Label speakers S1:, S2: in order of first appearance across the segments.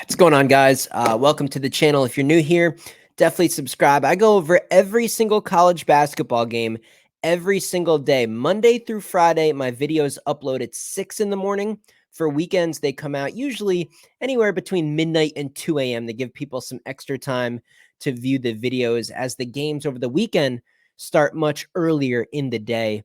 S1: What's going on, guys? Welcome to the channel. If you're new here, definitely subscribe. I go over every single college basketball game every single day, Monday through Friday. My videos upload at 6 in the morning. For weekends, they come out usually anywhere between midnight and 2 a.m. to give people some extra time to view the videos, as the games over the weekend start much earlier in the day.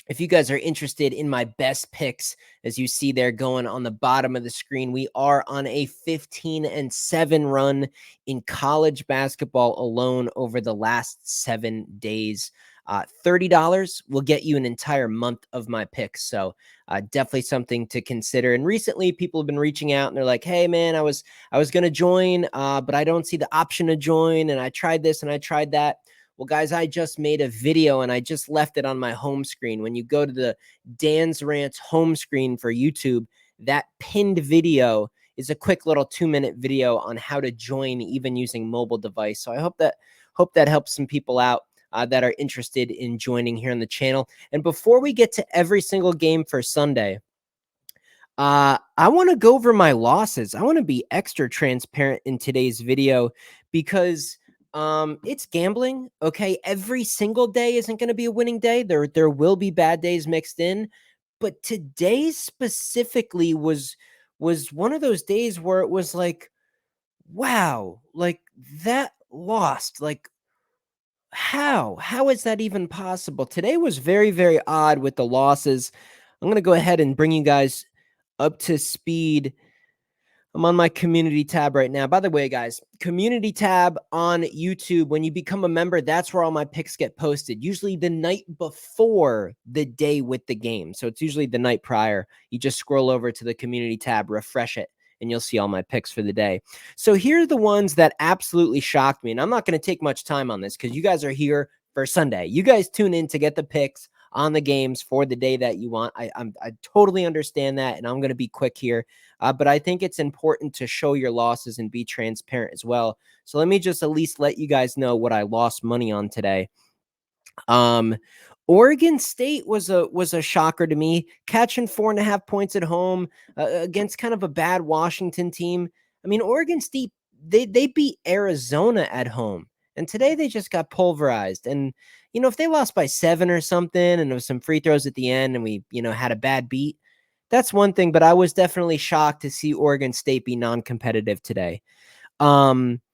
S1: If you guys are interested in my best picks, as you see there going on the bottom of the screen, we are on a 15-7 run in college basketball alone over the last 7 days. $30 will get you an entire month of my picks. So definitely something to consider. And recently people have been reaching out and they're like, hey man, I was going to join, but I don't see the option to join. And I tried this and I tried that. Well, guys, I just made a video and I just left it on my home screen. When you go to the Dan's Rants home screen for YouTube, that pinned video is a quick little 2-minute video on how to join even using mobile device. So I hope that helps some people out that are interested in joining here on the channel. And before we get to every single game for Sunday, I want to go over my losses. I want to be extra transparent in today's video because it's gambling. Okay, every single day isn't going to be a winning day. There will be bad days mixed in, but today specifically was one of those days where it was like, wow, like that lost, like how is that even possible? Today was very, very odd with the losses. I'm going to go ahead and bring you guys up to speed. I'm on my community tab right now. By the way, guys, community tab on YouTube, when you become a member, that's where all my picks get posted, usually the night before the day with the game. So it's usually the night prior. You just scroll over to the community tab, refresh it, and you'll see all my picks for the day. So here are the ones that absolutely shocked me. And I'm not going to take much time on this because you guys are here for Sunday. You guys tune in to get the picks on the games for the day that you want. I totally understand that, and I'm going to be quick here. But I think it's important to show your losses and be transparent as well. So let me just at least let you guys know what I lost money on today. Oregon State was a shocker to me, catching 4.5 points at home against kind of a bad Washington team. I mean, Oregon State, they beat Arizona at home, and today they just got pulverized. And if they lost by 7 or something, and there was some free throws at the end, and we had a bad beat, that's one thing. But I was definitely shocked to see Oregon State be non-competitive today. Butler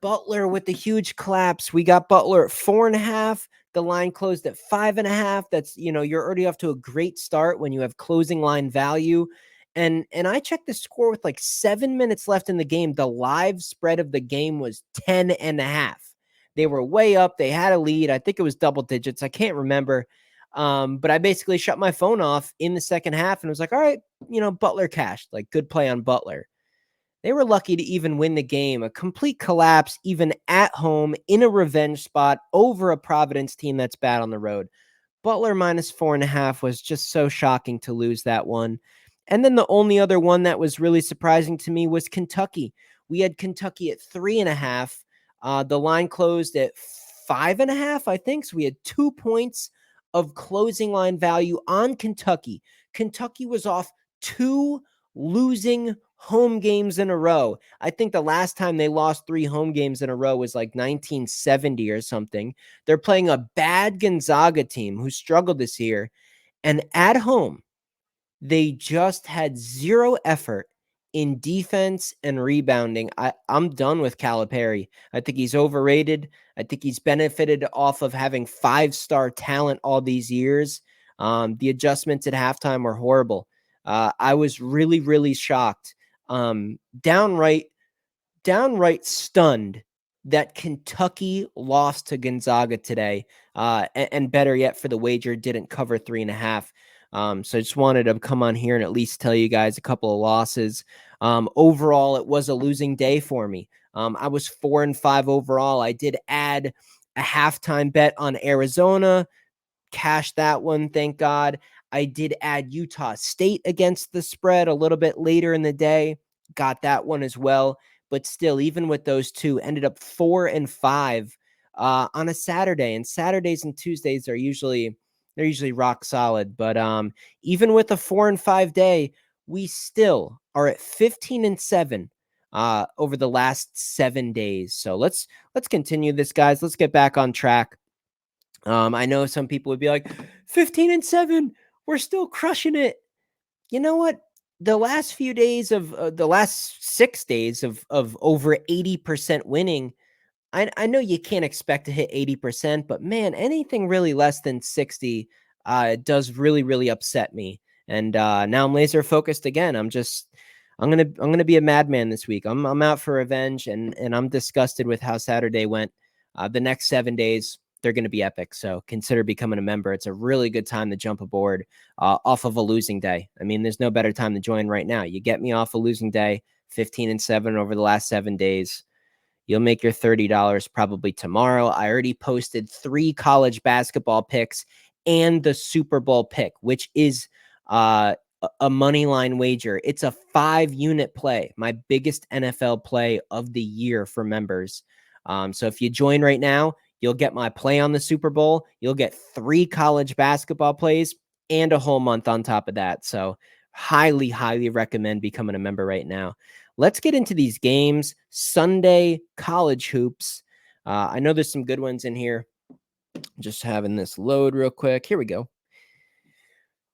S1: with the huge collapse. We got Butler at 4.5. The line closed at 5.5. That's, you're already off to a great start when you have closing line value. And I checked the score with like 7 minutes left in the game. The live spread of the game was 10.5. They were way up. They had a lead. I think it was double digits. I can't remember. But I basically shut my phone off in the second half and was like, all right, Butler cashed. Like, good play on Butler. They were lucky to even win the game. A complete collapse, even at home, in a revenge spot over a Providence team that's bad on the road. Butler minus 4.5 was just so shocking to lose that one. And then the only other one that was really surprising to me was Kentucky. We had Kentucky at 3.5. The line closed at 5.5, I think. So we had 2 points of closing line value on Kentucky. Kentucky was off 2 losing home games in a row. I think the last time they lost 3 home games in a row was like 1970 or something. They're playing a bad Gonzaga team who struggled this year. And at home, they just had 0 effort in defense and rebounding. I'm done with Calipari. I think he's overrated. I think he's benefited off of having 5-star talent all these years. The adjustments at halftime were horrible. I was really, really shocked. Downright stunned that Kentucky lost to Gonzaga today. And better yet, for the wager, didn't cover 3.5. So I just wanted to come on here and at least tell you guys a couple of losses. Overall, it was a losing day for me. I was 4-5 overall. I did add a halftime bet on Arizona, cashed that one, thank God. I did add Utah State against the spread a little bit later in the day, got that one as well. But still, even with those two, ended up 4-5 on a Saturday. And Saturdays and Tuesdays are usually rock solid. But even with a 4-5 day, we still are at 15-7 over the last 7 days. So let's continue this, guys. Let's get back on track. I know some people would be like, 15-7, we're still crushing it. You know what? The last few days of the last 6 days of over 80% winning, I know you can't expect to hit 80%, but man, anything really less than 60 does really upset me. And now I'm laser focused again. I'm gonna be a madman this week. I'm out for revenge, and I'm disgusted with how Saturday went. The next 7 days, they're going to be epic. So consider becoming a member. It's a really good time to jump aboard off of a losing day. I mean, there's no better time to join right now. You get me off a losing day, 15-7 over the last 7 days. You'll make your $30 probably tomorrow. I already posted 3 college basketball picks and the Super Bowl pick, which is a money line wager. It's a 5-unit play, my biggest NFL play of the year for members. So if you join right now, you'll get my play on the Super Bowl. You'll get 3 college basketball plays and a whole month on top of that. So highly recommend becoming a member right now. Let's get into these games. Sunday college hoops. I know there's some good ones in here. Just having this load real quick. Here we go.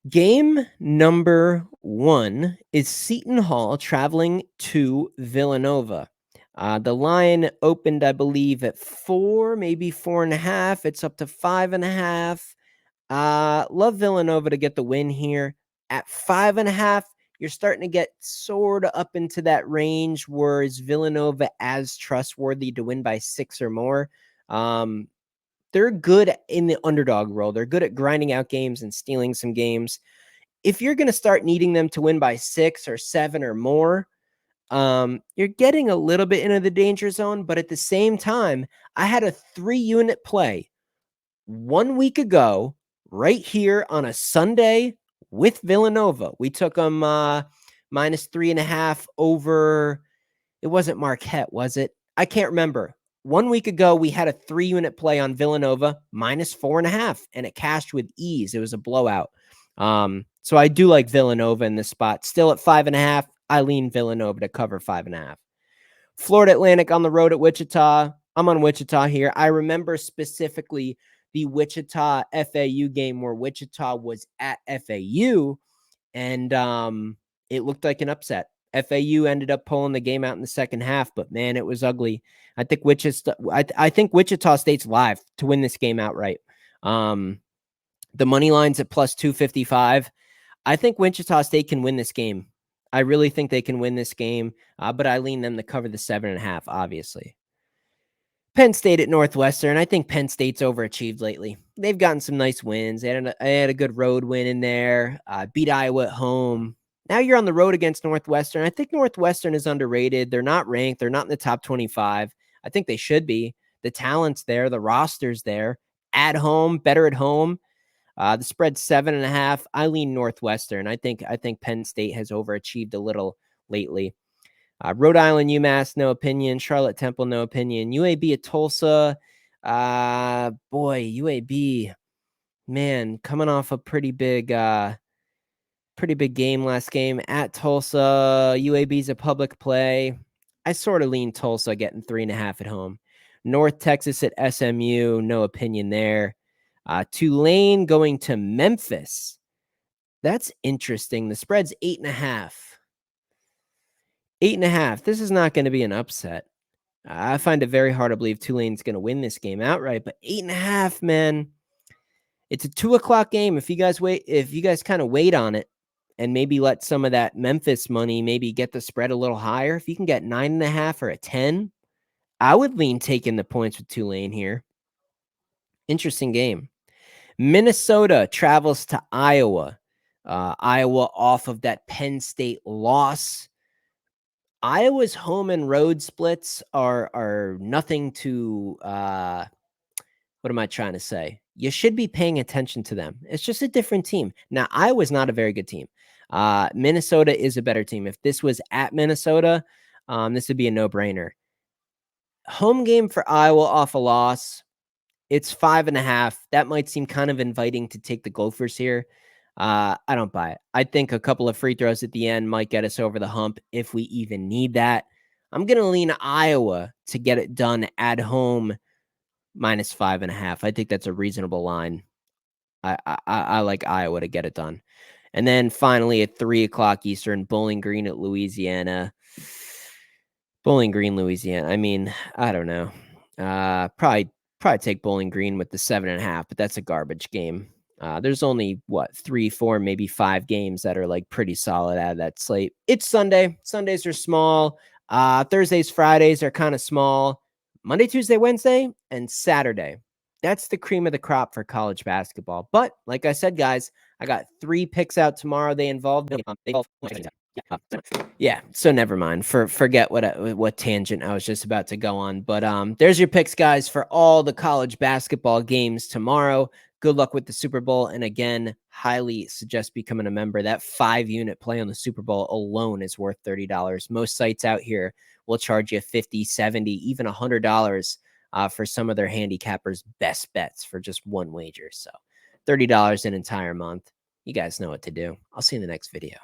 S1: Game number 1 is Seton Hall traveling to Villanova. The line opened, I believe, at 4, maybe 4.5. It's up to 5.5. Love Villanova to get the win here. At 5.5, you're starting to get sort of up into that range where is Villanova as trustworthy to win by 6 or more. They're good in the underdog role. They're good at grinding out games and stealing some games. If you're going to start needing them to win by 6 or 7 or more, you're getting a little bit into the danger zone. But at the same time, I had a 3-unit play 1 week ago right here on a Sunday with Villanova. We took them minus 3.5 over. It wasn't Marquette, was it? I can't remember. 1 week ago, we had a 3-unit play on Villanova minus 4.5, and it cashed with ease. It was a blowout. So I do like Villanova in this spot. Still at 5.5. I lean Villanova to cover 5.5. Florida Atlantic on the road at Wichita. I'm on Wichita here. I remember specifically the Wichita FAU game where Wichita was at FAU, and it looked like an upset. FAU ended up pulling the game out in the second half, but man, it was ugly. I think Wichita State's live to win this game outright. The money line's at plus 255. I think Wichita State can win this game. I really think they can win this game, but I lean them to cover the 7.5, obviously. Penn State at Northwestern. I think Penn State's overachieved lately. They've gotten some nice wins. They had a good road win in there, beat Iowa at home. Now you're on the road against Northwestern. I think Northwestern is underrated. They're not ranked. They're not in the top 25. I think they should be. The talent's there. The roster's there. At home, better at home. The spread's 7.5. I lean Northwestern. I think Penn State has overachieved a little lately. Rhode Island, UMass, no opinion. Charlotte Temple, no opinion. UAB at Tulsa. UAB, man, coming off a pretty big game last game at Tulsa. UAB's a public play. I sort of lean Tulsa getting 3.5 at home. North Texas at SMU, no opinion there. Tulane going to Memphis. That's interesting. The spread's 8.5. 8.5. This is not going to be an upset. I find it very hard to believe Tulane's going to win this game outright, but 8.5, man. It's a 2:00 game. If you guys kind of wait on it and maybe let some of that Memphis money maybe get the spread a little higher, if you can get 9.5 or a 10, I would lean taking the points with Tulane here. Interesting game. Minnesota travels to Iowa. Iowa off of that Penn State loss. Iowa's home and road splits are nothing to what am I trying to say? You should be paying attention to them. It's just a different team. Now, Iowa's not a very good team. Minnesota is a better team. If this was at Minnesota, this would be a no-brainer. Home game for Iowa off a loss. It's 5.5. That might seem kind of inviting to take the Gophers here. I don't buy it. I think a couple of free throws at the end might get us over the hump if we even need that. I'm going to lean Iowa to get it done at home, -5.5. I think that's a reasonable line. I like Iowa to get it done. And then finally at 3 o'clock Eastern, Bowling Green at Louisiana. Bowling Green, Louisiana. I mean, I don't know. Probably take Bowling Green with the 7.5, but that's a garbage game. There's only what 3, 4, maybe 5 games that are like pretty solid out of that slate. It's Sunday. Sundays are small. Thursdays, Fridays are kind of small. Monday, Tuesday, Wednesday, and Saturday. That's the cream of the crop for college basketball. But like I said, guys, I got 3 picks out tomorrow. They involve yeah, so never mind. Forget what tangent I was just about to go on. But there's your picks, guys, for all the college basketball games tomorrow. Good luck with the Super Bowl. And again, highly suggest becoming a member. That 5-unit play on the Super Bowl alone is worth $30. Most sites out here will charge you $50, $70, even $100 for some of their handicappers' best bets for just one wager. So $30 an entire month. You guys know what to do. I'll see you in the next video.